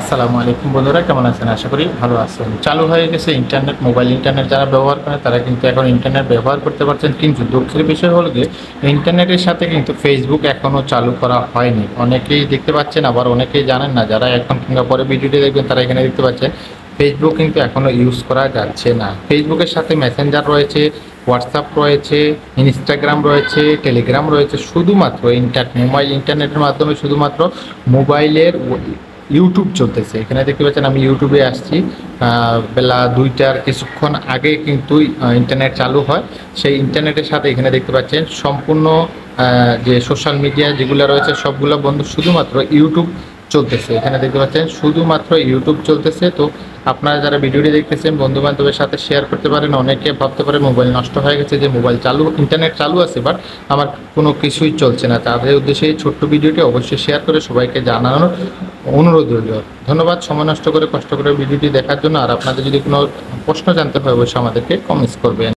আসসালামু আলাইকুম বন্ধুরা, কেমন আছেন? আশা করি ভালো আছেন। চালু হয়ে গেছে ইন্টারনেট, মোবাইল ইন্টারনেট যারা ব্যবহার করে তারা কিন্তু এখন ইন্টারনেট ব্যবহার করতে পারছেন। কিন্তু দুঃখের বিষয় হলো যে ইন্টারনেটের সাথে কিন্তু ফেসবুক এখনও চালু করা হয়নি। অনেকেই দেখতে পাচ্ছেন, আবার অনেকেই জানেন না। যারা এখন কিংবা পরে ভিডিওটি দেখবেন তারা এখানে দেখতে পাচ্ছেন ফেসবুক কিন্তু এখনও ইউজ করা যাচ্ছে না। ফেসবুকের সাথে মেসেঞ্জার রয়েছে, হোয়াটসঅ্যাপ রয়েছে, ইনস্টাগ্রাম রয়েছে, টেলিগ্রাম রয়েছে। শুধুমাত্র মোবাইল ইন্টারনেটের মাধ্যমে শুধুমাত্র মোবাইলের ইউটিউব চলতেছে। এখানে দেখতে পাচ্ছেন আমি ইউটিউবে আসছি। বেলা 2টার কিছুক্ষণ আগে কিন্তু ইন্টারনেট চালু হয়। সেই ইন্টারনেটের সাথে এখানে দেখতে পাচ্ছেন সম্পূর্ণ যে সোশ্যাল মিডিয়া যেগুলো রয়েছে সবগুলো বন্ধ, শুধুমাত্র ইউটিউব চলতেছে। এখানে দেখতে পাচ্ছেন শুধুমাত্র ইউটিউব চলতেছে। তো আপনারা যারা ভিডিওটি দেখতেছেন বন্ধু বান্ধবের সাথে শেয়ার করতে পারেন। অনেকে ভাবতে পারে মোবাইল নষ্ট হয়ে গেছে, যে মোবাইল চালু ইন্টারনেট চালু আছে বাট আমার কোনো কিছুই চলছে না। তাদের উদ্দেশ্যে এই ছোট্ট ভিডিওটি অবশ্যই শেয়ার করে সবাইকে জানানোর অনুরোধ রইল। ধন্যবাদ সময় নষ্ট করে কষ্ট করে ভিডিওটি দেখার জন্য। আর আপনাদের যদি কোনো প্রশ্ন জানতে হয় অবশ্যই আমাদেরকে কমেন্টস করবেন।